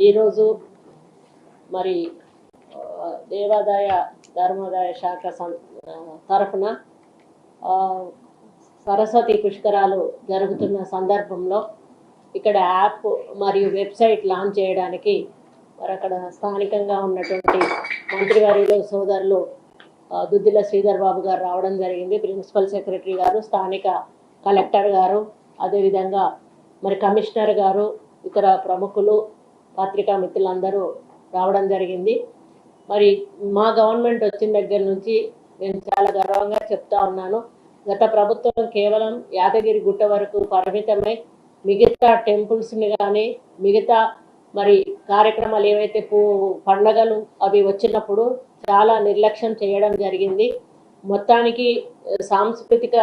ఈరోజు మరి దేవాదాయ ధర్మాదాయ శాఖ తరఫున సరస్వతి పుష్కరాలు జరుగుతున్న సందర్భంలో ఇక్కడ యాప్ మరియు వెబ్సైట్ లాంచ్ చేయడానికి మరి అక్కడ స్థానికంగా ఉన్నటువంటి మంత్రివర్యులు సోదరులు దుద్దిల శ్రీధర్ బాబు గారు రావడం జరిగింది. ప్రిన్సిపల్ సెక్రటరీ గారు, స్థానిక కలెక్టర్ గారు, అదేవిధంగా మరి కమిషనర్ గారు, ఇతర ప్రముఖులు, పత్రికా మిత్రులందరూ రావడం జరిగింది. మరి మా గవర్నమెంట్ వచ్చిన దగ్గర నుంచి నేను చాలా గర్వంగా చెప్తా ఉన్నాను. గత ప్రభుత్వం కేవలం యాదగిరి గుట్ట వరకు పరిమితమై మిగతా టెంపుల్స్ని కానీ మిగతా మరి కార్యక్రమాలు ఏవైతే పండగలు అవి వచ్చినప్పుడు చాలా నిర్లక్ష్యం చేయడం జరిగింది. మొత్తానికి సాంస్కృతిక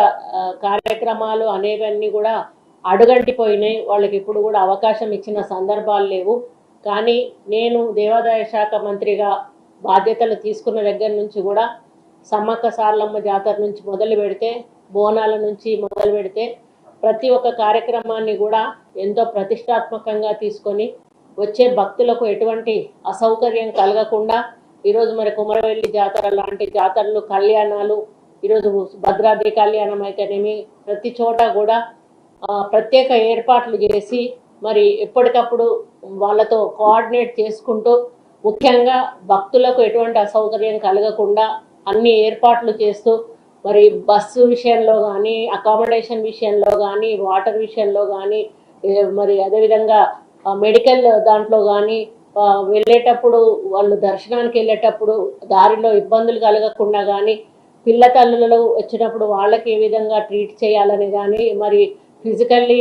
కార్యక్రమాలు అనేవన్నీ కూడా అడుగంటిపోయినాయి. వాళ్ళకి ఇప్పుడు కూడా అవకాశం ఇచ్చిన సందర్భాలు లేవు. కానీ నేను దేవాదాయ శాఖ మంత్రిగా బాధ్యతలు తీసుకున్న దగ్గర నుంచి కూడా సమ్మక్క సారలమ్మ జాతర నుంచి మొదలు పెడితే, బోనాల నుంచి మొదలు పెడితే ప్రతి ఒక్క కార్యక్రమాన్ని కూడా ఎంతో ప్రతిష్టాత్మకంగా తీసుకొని వచ్చే భక్తులకు ఎటువంటి అసౌకర్యం కలగకుండా ఈరోజు మరి కుమరవెల్లి జాతర లాంటి జాతరలు, కళ్యాణాలు, ఈరోజు భద్రాద్రి కళ్యాణం అయితేనేమి ప్రతి చోట కూడా ప్రత్యేక ఏర్పాట్లు చేసి మరి ఎప్పటికప్పుడు వాళ్ళతో కోఆర్డినేట్ చేసుకుంటూ ముఖ్యంగా భక్తులకు ఎటువంటి అసౌకర్యం కలగకుండా అన్ని ఏర్పాట్లు చేస్తూ మరి బస్సు విషయంలో కానీ, అకామిడేషన్ విషయంలో కానీ, వాటర్ విషయంలో కానీ, మరి అదేవిధంగా మెడికల్ దాంట్లో కానీ వెళ్ళేటప్పుడు వాళ్ళు దర్శనానికి వెళ్ళేటప్పుడు దారిలో ఇబ్బందులు కలగకుండా కానీ, పిల్ల తల్లులలో వచ్చినప్పుడు వాళ్ళకి ఏ విధంగా ట్రీట్ చేయాలని కానీ, మరి ఫిజికల్లీ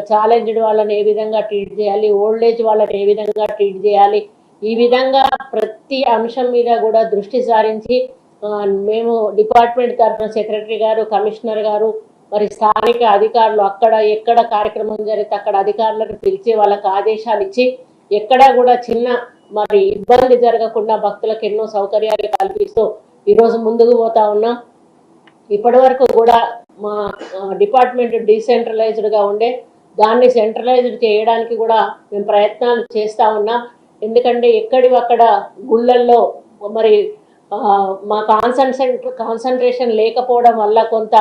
ఛాలెంజ్డ్ వాళ్ళని ఏ విధంగా ట్రీట్ చేయాలి, ఓల్డ్ ఏజ్ వాళ్ళని ఏ విధంగా ట్రీట్ చేయాలి, ఈ విధంగా ప్రతి అంశం మీద కూడా దృష్టి సారించి మేము డిపార్ట్మెంట్ తరఫున సెక్రటరీ గారు, కమిషనర్ గారు, మరి స్థానిక అధికారులు అక్కడ ఎక్కడ కార్యక్రమం జరిగితే అక్కడ అధికారులను పిలిచి వాళ్ళకి ఆదేశాలు ఇచ్చి ఎక్కడా కూడా చిన్న మరి ఇబ్బంది జరగకుండా భక్తులకు ఎన్నో సౌకర్యాలు కల్పిస్తూ ఈరోజు ముందుకు పోతా ఉన్నాం. ఇప్పటి వరకు కూడా మా డిపార్ట్మెంట్ డీసెంట్రలైజ్డ్గా ఉండే దాన్ని సెంట్రలైజ్డ్ చేయడానికి కూడా మేము ప్రయత్నాలు చేస్తూ ఉన్నాం. ఎందుకంటే ఎక్కడివక్కడ గుళ్ళల్లో మరి మా కాన్సన్ట్రేషన్ లేకపోవడం వల్ల కొంత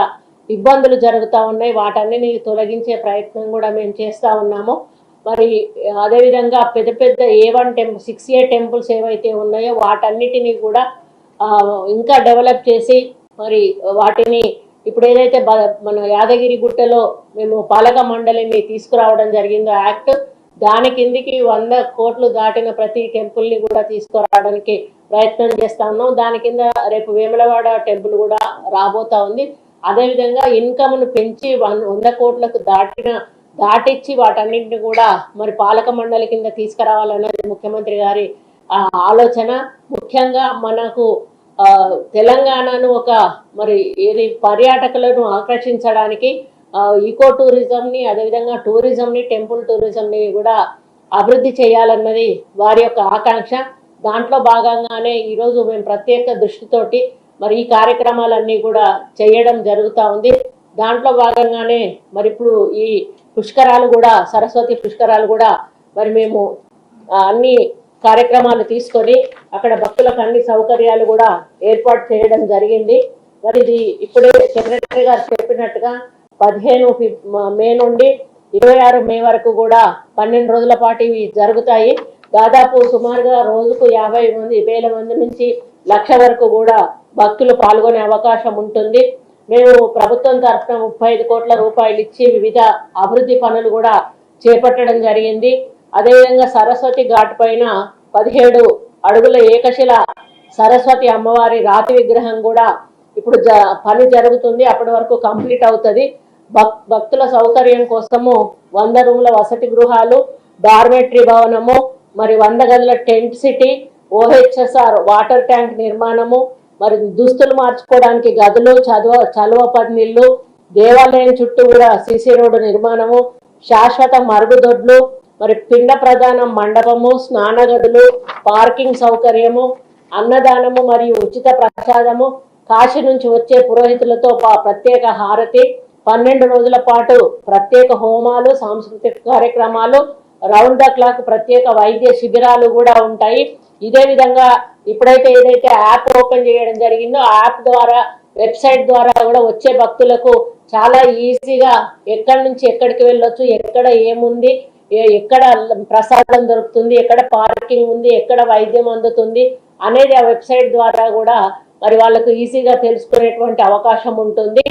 ఇబ్బందులు జరుగుతూ ఉన్నాయి. వాటన్నిటిని తొలగించే ప్రయత్నం కూడా మేము చేస్తూ ఉన్నాము. మరి అదేవిధంగా పెద్ద పెద్ద A1 టెంపుల్ 6A టెంపుల్స్ ఏవైతే ఉన్నాయో వాటన్నిటినీ కూడా ఇంకా డెవలప్ చేసి మరి వాటిని ఇప్పుడు ఏదైతే మన యాదగిరి గుట్టలో మేము పాలక మండలిని తీసుకురావడం జరిగిందో యాక్ట్, దాని కిందికి 100 కోట్లు దాటిన ప్రతి టెంపుల్ని కూడా తీసుకురావడానికి ప్రయత్నం చేస్తా ఉన్నాం. దాని కింద రేపు వేములవాడ టెంపుల్ కూడా రాబోతా ఉంది. అదేవిధంగా ఇన్కమ్ను పెంచి 100 కోట్లకు దాటిచ్చి వాటన్నింటిని కూడా మరి పాలక మండలి కింద తీసుకురావాలన్నది ముఖ్యమంత్రి గారి ఆలోచన. ముఖ్యంగా మనకు తెలంగాణను ఒక మరి ఏది పర్యాటకులను ఆకర్షించడానికి ఈకో టూరిజంని, అదేవిధంగా టూరిజంని, టెంపుల్ టూరిజంని కూడా అభివృద్ధి చేయాలన్నది వారి యొక్క ఆకాంక్ష. దాంట్లో భాగంగానే ఈరోజు మేము ప్రత్యేక దృష్టితోటి మరి ఈ కార్యక్రమాలన్నీ కూడా చేయడం జరుగుతూ ఉంది. దాంట్లో భాగంగానే మరి ఇప్పుడు ఈ పుష్కరాలు కూడా, సరస్వతి పుష్కరాలు కూడా మరి మేము అన్ని కార్యక్రమాలు తీసుకొని అక్కడ భక్తులకు అన్ని సౌకర్యాలు కూడా ఏర్పాటు చేయడం జరిగింది. మరి ఇది ఇప్పుడే సెక్రటరీ గారు చెప్పినట్టుగా 15 మే నుండి 26 మే వరకు కూడా 12 రోజుల పాటు ఇవి జరుగుతాయి. దాదాపు సుమారుగా రోజుకు 50,000 మంది నుంచి 1,00,000 వరకు కూడా భక్తులు పాల్గొనే అవకాశం ఉంటుంది. మేము ప్రభుత్వం తరఫున 35 కోట్ల రూపాయలు ఇచ్చి వివిధ అభివృద్ధి పనులు కూడా చేపట్టడం జరిగింది. అదేవిధంగా సరస్వతి ఘాట్ పైన 17 అడుగుల ఏకశిల సరస్వతి అమ్మవారి రాతి విగ్రహం కూడా ఇప్పుడు పని జరుగుతుంది. అప్పటి వరకు కంప్లీట్ అవుతుంది. భక్తుల సౌకర్యం కోసము 100 రూముల వసతి గృహాలు, డార్మెటరీ భవనము, మరి 100 గదుల tent city, OHSR water tank నిర్మాణము, మరి దుస్తులు మార్చుకోవడానికి గదులు, చలువ పన్నీళ్లు, దేవాలయం చుట్టూ కూడా CC రోడ్డు నిర్మాణము, శాశ్వత మరుగుదొడ్లు, మరి పిండ ప్రధానం మండపము, స్నాన గదులు, పార్కింగ్ సౌకర్యము, అన్నదానము మరియు ఉచిత ప్రసాదము, కాశీ నుంచి వచ్చే పురోహితులతో ప్రత్యేక హారతి, 12 రోజుల పాటు ప్రత్యేక హోమాలు, సాంస్కృతిక కార్యక్రమాలు, రౌండ్ ద క్లాక్ ప్రత్యేక వైద్య శిబిరాలు కూడా ఉంటాయి. ఇదే విధంగా ఇప్పుడైతే ఏదైతే యాప్ ఓపెన్ చేయడం జరిగిందో ఆ యాప్ ద్వారా వెబ్సైట్ ద్వారా కూడా వచ్చే భక్తులకు చాలా ఈజీగా ఎక్కడి నుంచి ఎక్కడికి వెళ్ళొచ్చు, ఎక్కడ ఏముంది, ఎక్కడ ప్రసాదం దొరుకుతుంది, ఎక్కడ పార్కింగ్ ఉంది, ఎక్కడ వైద్యం అందుతుంది అనేది ఆ వెబ్సైట్ ద్వారా కూడా మరి వాళ్ళకు ఈజీగా తెలుసుకునేటువంటి అవకాశం ఉంటుంది.